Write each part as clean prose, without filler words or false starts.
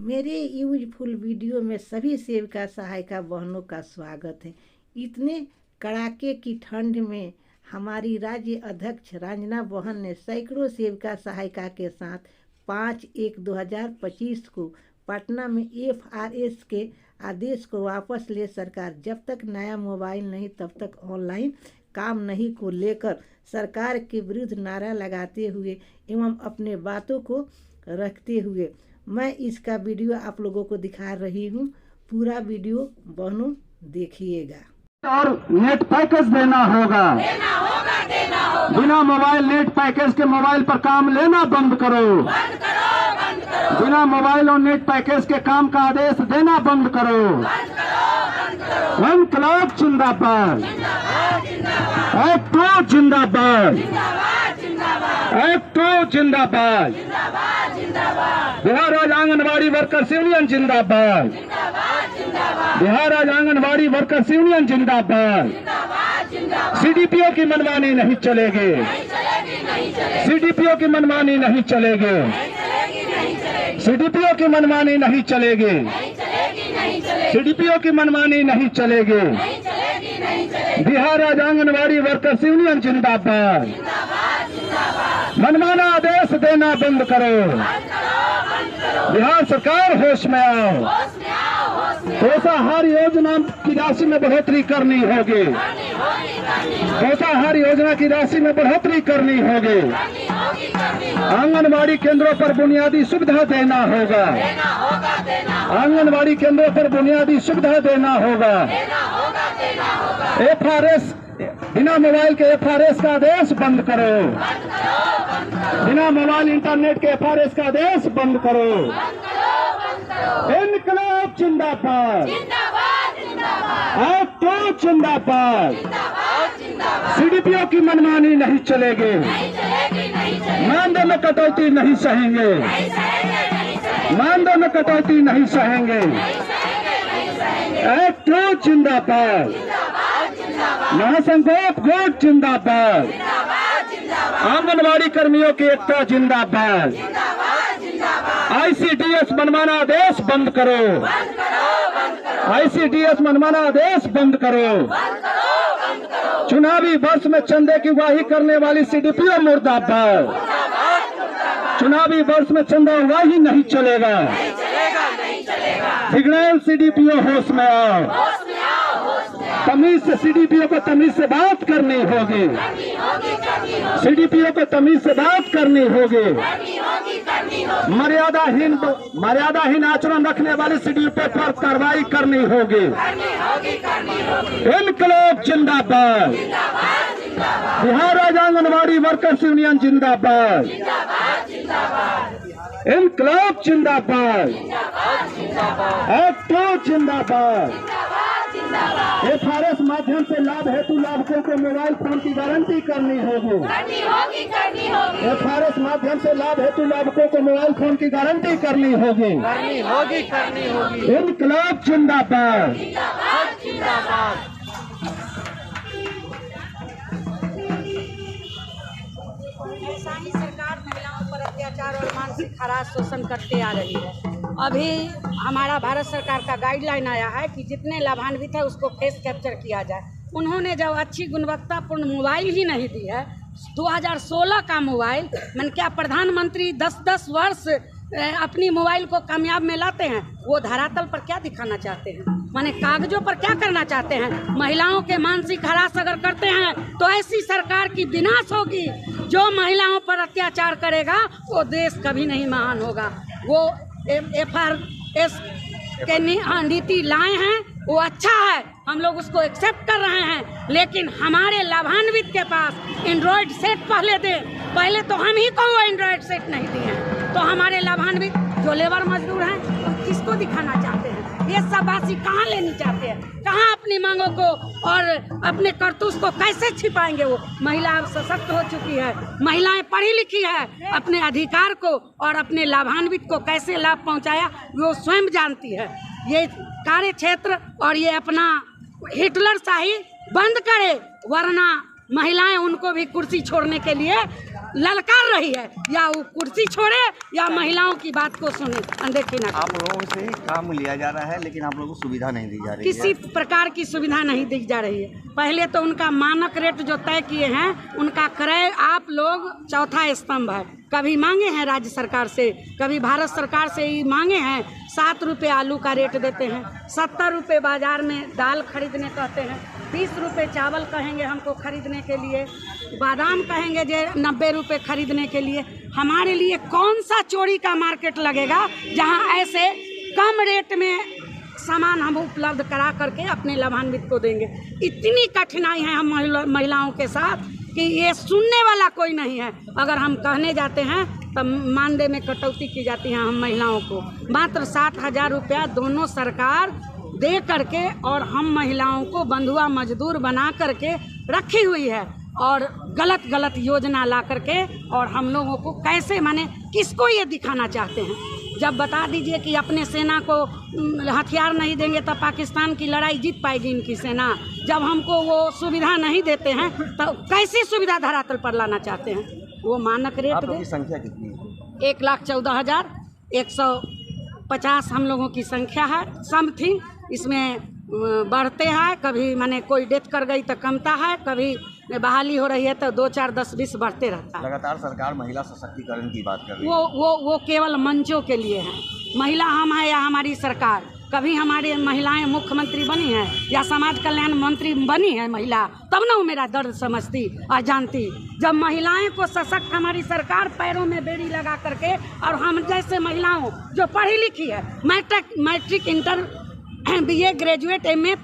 मेरे useful video में सभी सेविका सहायिका बहनों का स्वागत है। इतने कड़ाके की ठंड में हमारी राज्य अध्यक्ष रंजना बहन ने सैकड़ों सेविका सहायिका के साथ 5/1/2025 को पटना में FRS के आदेश को वापस ले सरकार जब तक नया मोबाइल नहीं तब तक ऑनलाइन काम नहीं को लेकर सरकार के विरुद्ध नारा लगाते हुए एवं अपने बातों को रखते हुए मैं इसका वीडियो आप लोगों को दिखा रही हूँ। पूरा वीडियो बहनों देखिएगा। और नेट पैकेज देना होगा, बिना मोबाइल नेट पैकेज के मोबाइल पर काम लेना बंद करो, बिना मोबाइल और नेट पैकेज के काम का आदेश देना बंद करो। इनकलाब जिंदाबाद, एक्ट 2 जिंदाबाद, एक्ट 2 जिंदाबाद, बिहार राज्य आंगनबाड़ी वर्कर्स यूनियन जिंदाबाद, बिहार राज्य आंगनबाड़ी वर्कर्स यूनियन जिंदाबाद। CDPO की मनमानी नहीं चलेगी, CDPO की मनमानी नहीं चलेगी, CDPO की मनमानी नहीं चलेगी, CDPO की मनमानी नहीं चलेगी। बिहार राज्य आंगनबाड़ी वर्कर्स यूनियन जिंदाबाद। मनमाना आदेश देना बंद करो। बिहार सरकार होश में आओ। पोषाहार योजना की राशि में बढ़ोतरी करनी होगी, पोषाहार योजना की राशि में बढ़ोतरी करनी होगी। आंगनबाड़ी केंद्रों पर बुनियादी सुविधा देना होगा, आंगनबाड़ी केंद्रों पर बुनियादी सुविधा देना होगा। FRS बिना मोबाइल के FRS का आदेश बंद करो, बिना मोबाइल इंटरनेट के FRS का आदेश बंद करो। इनकलाब जिंदाबाद, एक्ट 2 जिंदाबाद। CDPO की मनमानी नहीं चलेगी, मानदेय में कटौती नहीं सहेंगे, मानदेय में कटौती नहीं सहेंगे। एक्ट 2 जिंदाबाद, महासंघ वोट जिंदाबाद, आंगनबाड़ी कर्मियों की एकता जिंदाबाद। ICDS मनमाना आदेश बंद करो, ICDS मनमाना आदेश बंद करो। चुनावी वर्ष में चंदे की वाही करने वाली CDPO मुर्दाबाद, चुनावी वर्ष में चंदा वाही नहीं चलेगा। बिगड़ैल CDPO होश में आओ, तमीज से CDPO को तमीज से बात करनी होगी, CDPO को तमीज से बात करनी होगी। मर्यादाहीन आचरण रखने वाली CDPO पर कार्रवाई करनी होगी। इनकलाब जिंदाबाद, बिहार राज्य आंगनबाड़ी वर्कर्स यूनियन जिंदाबाद, इनकलाब जिंदाबाद, एक्ट 2 जिंदाबाद। FRS माध्यम से लाभ हेतु लाभुकों को मोबाइल फोन की गारंटी करनी होगी, FRS माध्यम से लाभ हेतु लाभुकों को मोबाइल फोन की गारंटी करनी होगी। इनकलाब जिंदाबाद। ऐसा ही सरकार महिलाओं पर अत्याचार और मानसिक हरास शोषण करते आ रही है। अभी हमारा भारत सरकार का गाइडलाइन आया है कि जितने लाभान्वित है उसको फेस कैप्चर किया जाए। उन्होंने जब अच्छी गुणवत्तापूर्ण मोबाइल ही नहीं दी है, 2016 का मोबाइल, मैंने क्या प्रधानमंत्री 10-10 वर्ष अपनी मोबाइल को कामयाब में लाते हैं, वो धरातल पर क्या दिखाना चाहते हैं, माने कागजों पर क्या करना चाहते हैं। महिलाओं के मानसिक हरास अगर करते हैं तो ऐसी सरकार की विनाश होगी। जो महिलाओं पर अत्याचार करेगा वो देश कभी नहीं महान होगा। वो FRS के नीति लाए हैं, वो अच्छा है, हम लोग उसको एक्सेप्ट कर रहे हैं। लेकिन हमारे लाभान्वित के पास एंड्रॉयड सेट पहले दे, पहले तो हम ही को वो एंड्रॉयड सेट नहीं दिए, तो हमारे लाभान्वित जो लेबर मजदूर हैं वो किसको दिखाना चाहते हैं। ये शाबाशी कहाँ लेनी चाहते हैं, कहाँ अपनी मांगों को और अपने करतूत को कैसे छिपाएंगे। वो महिला अब सशक्त हो चुकी है, महिलाएं पढ़ी लिखी है, अपने अधिकार को और अपने लाभान्वित को कैसे लाभ पहुंचाया वो स्वयं जानती है। ये कार्य क्षेत्र और ये अपना हिटलर शाही बंद करे, वरना महिलाएं उनको भी कुर्सी छोड़ने के लिए ललकार रही है, या वो कुर्सी छोड़े या महिलाओं की बात को सुने, अनदेखी ना। आप लोगों से काम लिया जा रहा है लेकिन आप लोगों को सुविधा नहीं दी जा रही है। किसी प्रकार की सुविधा नहीं दी जा रही है। पहले तो उनका मानक रेट जो तय किए हैं उनका क्रय आप लोग चौथा स्तंभ है। कभी मांगे हैं राज्य सरकार से, कभी भारत सरकार से ही मांगे हैं। 7 रुपये आलू का रेट देते हैं, 70 रुपये बाजार में दाल खरीदने कहते हैं, 20 रुपये चावल कहेंगे हमको खरीदने के लिए, बादाम कहेंगे जे 90 रुपये खरीदने के लिए। हमारे लिए कौन सा चोरी का मार्केट लगेगा जहां ऐसे कम रेट में सामान हम उपलब्ध करा करके अपने लाभान्वित को देंगे। इतनी कठिनाई है हम महिलाओं के साथ कि ये सुनने वाला कोई नहीं है। अगर हम कहने जाते हैं तब मानदेय में कटौती की जाती है हम महिलाओं को। मात्र 60,000 रुपया दोनों सरकार दे करके और हम महिलाओं को बंधुआ मजदूर बना करके रखी हुई है, और गलत गलत योजना ला करके और हम लोगों को कैसे, माने किसको ये दिखाना चाहते हैं। जब बता दीजिए कि अपने सेना को हथियार नहीं देंगे तब पाकिस्तान की लड़ाई जीत पाएगी इनकी सेना। जब हमको वो सुविधा नहीं देते हैं तो कैसी सुविधा धरातल पर लाना चाहते हैं। वो मानक रेट आप लोगों की संख्या कितनी है? 1,14,150 हम लोगों की संख्या है। समथिंग इसमें बढ़ते हैं, कभी माने कोई डेथ कर गई तो कमता है, कभी बहाली हो रही है तो 2, 4, 10, 20 बढ़ते रहता है। लगातार सरकार महिला सशक्तिकरण की बात कर रही है। वो केवल मंचों के लिए है। महिला हम है या हमारी सरकार। कभी हमारी महिलाएं मुख्यमंत्री बनी है या समाज कल्याण मंत्री बनी है महिला, तब ना वो मेरा दर्द समझती और जानती। जब महिलाएं को सशक्त हमारी सरकार पैरों में बेड़ी लगा करके, और हम जैसे महिलाओं जो पढ़ी लिखी है, matric, inter, BA, graduate, MA,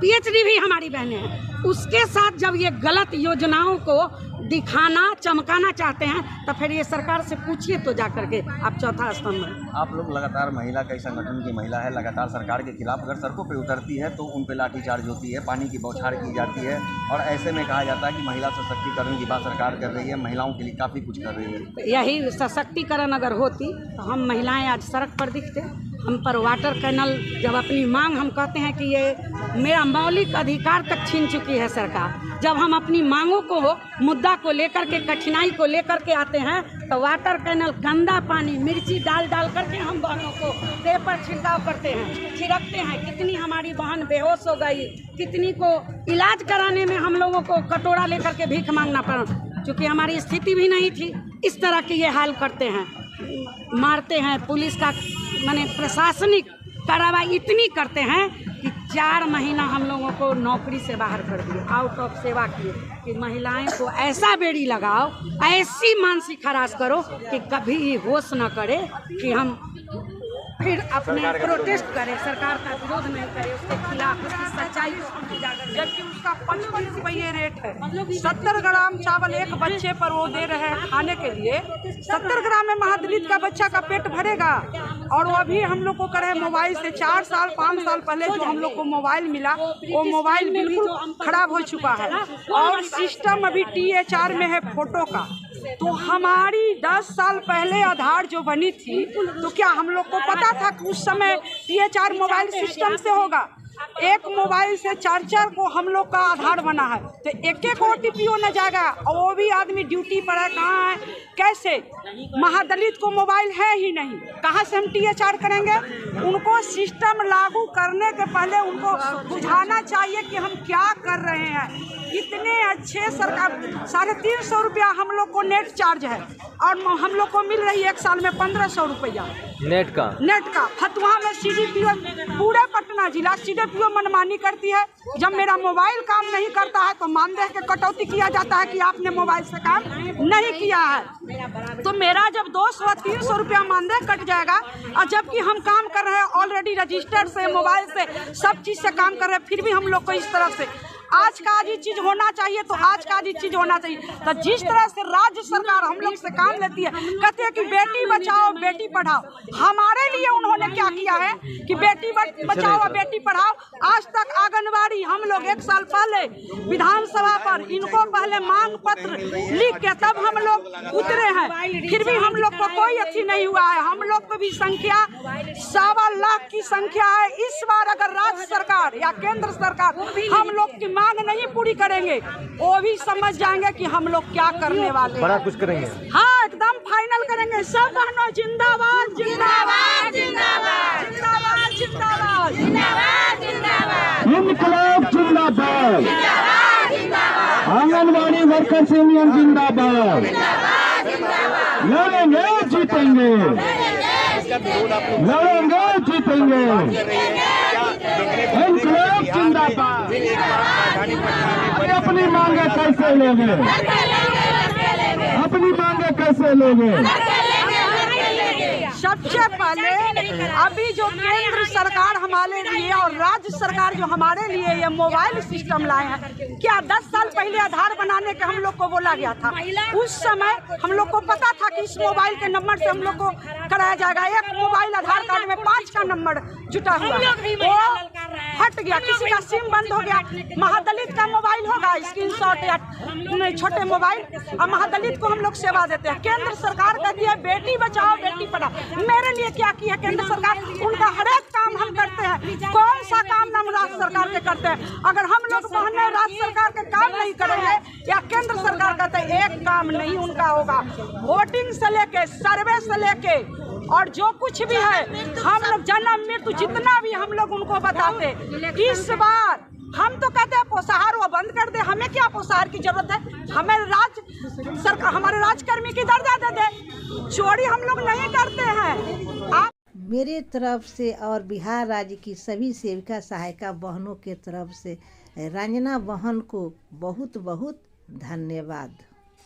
PhD भी हमारी बहनें हैं, उसके साथ जब ये गलत योजनाओं को दिखाना चमकाना चाहते हैं तो फिर ये सरकार से पूछिए तो जा करके आप चौथा स्तंभ में। आप लोग लगातार महिला, कई संगठन की महिला है, लगातार सरकार के खिलाफ अगर सड़कों पर उतरती है तो उन पर लाठीचार्ज होती है, पानी की बौछार की जाती है, और ऐसे में कहा जाता है कि महिला सशक्तिकरण की बात सरकार कर रही है, महिलाओं के लिए काफ़ी कुछ कर रही है। यही सशक्तिकरण अगर होती तो हम महिलाएं आज सड़क पर दिखते। हम पर वाटर कैनल, जब अपनी मांग हम कहते हैं कि ये मेरा मौलिक अधिकार तक छीन चुकी है सरकार। जब हम अपनी मांगों को, मुद्दा को लेकर के, कठिनाई को लेकर के आते हैं तो वाटर कैनल, गंदा पानी, मिर्ची डाल करके हम बहनों को देह पर छिड़काव करते हैं, छिड़कते हैं। कितनी हमारी बहन बेहोश हो गई, कितनी को इलाज कराने में हम लोगों को कटोरा लेकर के भीख मांगना पड़ा, क्योंकि हमारी स्थिति भी नहीं थी। इस तरह की ये हाल करते हैं, मारते हैं। पुलिस का माने प्रशासनिक कार्रवाई इतनी करते हैं कि 4 महीना हम लोगों को नौकरी से बाहर कर दिए, आउट ऑफ सेवा किए, कि महिलाएं को ऐसा बेड़ी लगाओ, ऐसी मानसिक हरास करो कि कभी होश न करे कि हम फिर अपने प्रोटेस्ट करें, सरकार का विरोध नहीं करें, उसके खिलाफ उसकी सच्चाई को हम उजागर। जबकि उसका 55 रुपये रेट है। 70 ग्राम चावल एक बच्चे पर वो दे रहे हैं खाने के लिए। 70 ग्राम में महादलित का बच्चा का पेट भरेगा। और वो अभी हम लोग को करे मोबाइल से 4 साल 5 साल पहले जो हम लोग को मोबाइल मिला, वो मोबाइल बिल्कुल खराब हो चुका है। और सिस्टम अभी THR में है फोटो का। तो हमारी 10 साल पहले आधार जो बनी थी, तो क्या हम लोग को पता था कि उस समय THR मोबाइल सिस्टम से होगा? एक मोबाइल से 4 को हम लोग का आधार बना है, तो एक OTP न जाएगा, और वो भी आदमी ड्यूटी पर है, कहाँ है, कैसे? महादलित को मोबाइल है ही नहीं, कहाँ से हम THR करेंगे? उनको सिस्टम लागू करने के पहले उनको बुझाना चाहिए कि हम क्या कर रहे हैं। इतने अच्छे सरकार, 350 रुपया हम लोग को नेट चार्ज है, और हम लोग को मिल रही है 1 साल में 1500 रुपया नेट का। फतुहा में CDPO, पूरे पटना जिला CDPO मनमानी करती है। जब मेरा मोबाइल काम नहीं करता है तो मानदेय के कटौती किया जाता है कि आपने मोबाइल से काम नहीं किया है। तो मेरा जब 200-300 रुपया मानदेय कट जाएगा, और जबकि हम काम कर रहे हैं ऑलरेडी रजिस्टर्ड से, मोबाइल से, सब चीज़ से काम कर रहे हैं, फिर भी हम लोग को इस तरह से आज का आज ही चीज़ होना चाहिए, तो आज का आज ही चीज़ होना चाहिए। तो जिस तरह से राज्य सरकार हम लोग से काम लेती है, कहते हैं कि बेटी बचाओ बेटी पढ़ाओ, हमारे लिए उन्होंने क्या किया है कि बेटी बचाओ और बेटी पढ़ाओ। आज तक आंगनबाड़ी हम लोग 1 साल पहले विधानसभा पर इनको पहले मांग पत्र लिख के तब हम लोग उतरे हैं, फिर भी हम लोग को कोई अच्छी नहीं हुआ है। हम लोग को भी संख्या 1.25 लाख की संख्या है। इस बार अगर राज्य सरकार या केंद्र सरकार हम लोग की मांग नहीं पूरी करेंगे, वो भी समझ जाएंगे कि हम लोग क्या करने वाले हैं। बड़ा कुछ करेंगे। हाँ, एकदम फाइनल करेंगे। सब बहनों जिंदाबाद जिंदाबाद जिंदाबाद जिंदाबाद जिंदाबाद जिंदाबाद जिंदाबाद इनकलाब जिंदाबाद, आंगनबाड़ी वर्कर्स यूनियन जिंदाबाद, लड़ेंगे जीतेंगे, लड़ेंगे जीतेंगे, इनकलाब जिंदाबाद। अपनी मांगे कैसे लेंगे, अपनी मांगे कैसे लेंगे? सबसे पहले अभी जो केंद्र सरकार हमारे लिए और राज्य सरकार जो हमारे लिए ये मोबाइल सिस्टम लाए हैं, क्या 10 साल पहले आधार बनाने के हम लोग को बोला गया था? उस समय हम लोग को पता था कि इस मोबाइल के नंबर से हम लोग को कराया जाएगा। एक मोबाइल आधार कार्ड में 5 का नंबर जुटा हुआ है, वो हट गया, किसी का सिम बंद हो गया। महादलित का मोबाइल होगा, स्क्रीनशॉट या छोटे मोबाइल, और महादलित को हम लोग सेवा देते हैं। केंद्र सरकार का दिया बेटी बचाओ बेटी पढ़ाओ। मेरे लिए क्या किया केंद्र सरकार? उनका हर एक काम हम करते हैं। कौन सा काम हम राज्य सरकार के करते हैं? अगर हम लोग बहने राज्य सरकार के काम नहीं करेंगे या केंद्र सरकार करते हैं, एक काम नहीं उनका होगा। वोटिंग से लेके, सर्वे से लेके और जो कुछ भी है, हम लोग जन्म मृत्यु जितना भी हम लोग उनको बताते। इस बार हम तो कहते हैं पोषाहार वो बंद कर दे, हमें क्या पोषाहार की जरूरत है? हमें राज्य सरकार हमारे राजकर्मी की दर्जा दे दे। चोरी हम लोग नहीं करते हैं। आप मेरे तरफ से और बिहार राज्य की सभी सेविका सहायिका बहनों के तरफ से रंजना बहन को बहुत बहुत धन्यवाद।